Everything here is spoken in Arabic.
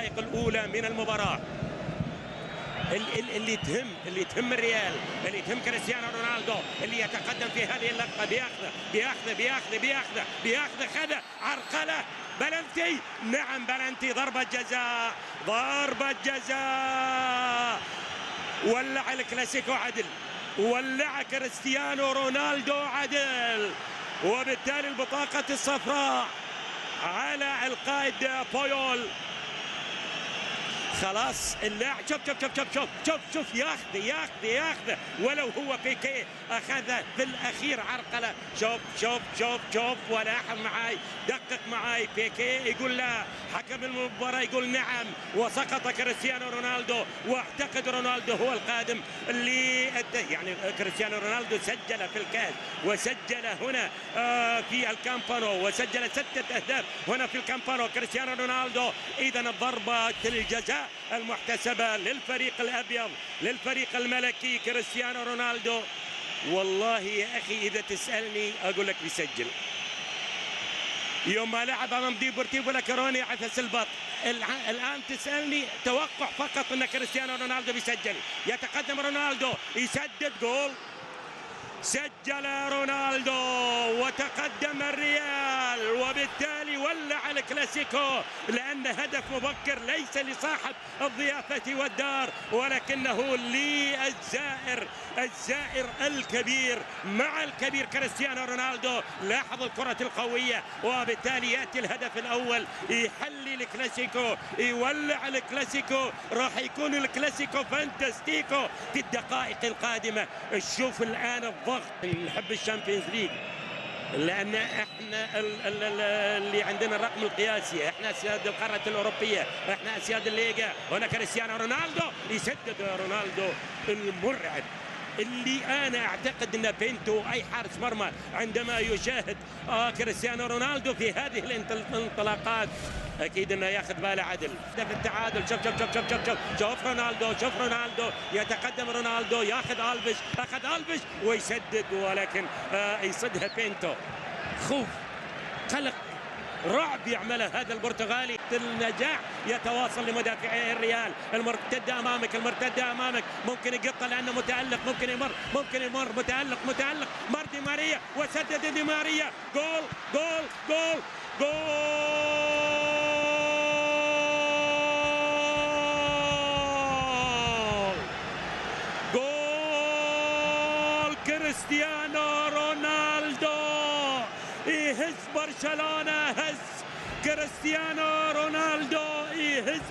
الدقائق الأولى من المباراة اللي تهم الريال، اللي تهم كريستيانو رونالدو، اللي يتقدم في هذه اللقطة بياخذ خذ عرقلة بلنتي. نعم بلنتي، ضربة جزاء. ولع الكلاسيكو عدل، ولع كريستيانو رونالدو عدل، وبالتالي البطاقة الصفراء على القائد بويول. خلاص اللاعب شوف ياخذ ولو هو بيكي اخذ في الاخير عرقله. شوف ولاحظ معاي، دقق معاي. بيكي يقول لا، حكم المباراه يقول نعم، وسقط كريستيانو رونالدو. واعتقد رونالدو هو القادم اللي يعني كريستيانو رونالدو سجل في الكاس وسجل هنا في الكامبانو، وسجل 6 أهداف هنا في الكامبانو كريستيانو رونالدو. اذا الضربه الجزاء المحتسبة للفريق الأبيض، للفريق الملكي كريستيانو رونالدو. والله يا أخي إذا تسألني أقول لك بيسجل. يوم ما لعب أمام ديبورتيفو لاكوروني عفس البط. الآن تسألني توقع فقط أن كريستيانو رونالدو بيسجل. يتقدم رونالدو، يسدد جول، سجل رونالدو وتقدم الريال، وبالتالي ولع الكلاسيكو، لأن هدف مبكر ليس لصاحب الضيافة والدار ولكنه للزائر الكبير مع الكبير كريستيانو رونالدو. لاحظ الكرة القوية، وبالتالي يأتي الهدف الأول يحلي الكلاسيكو، يولع الكلاسيكو. راح يكون الكلاسيكو فانتستيكو في الدقائق القادمة. شوف الآن الضغط. نحب الشامبيونز ليج لأن احنا اللي عندنا الرقم القياسي، احنا اسياد القارة الأوروبية، احنا اسياد الليغا. هنا كريستيانو رونالدو، يسدد رونالدو المرعب اللي انا اعتقد ان بينتو اي حارس مرمى عندما يشاهد كريستيانو رونالدو في هذه الانطلاقات اكيد انه ياخذ باله عدل. هدف التعادل. شوف رونالدو يتقدم رونالدو، ياخذ اخذ الفيش ويسدد، ولكن يصدها بينتو. خوف، قلق، رعب يعمله هذا البرتغالي. النجاح يتواصل لمدافعي الريال. المرتدة أمامك، ممكن يقطع لأنه متألق، ممكن يمر متألق مر دي ماريا وسدد دي ماريا. جول كريستيانو رونالدو يهز برشلونة، هز كريستيانو رونالدو يهز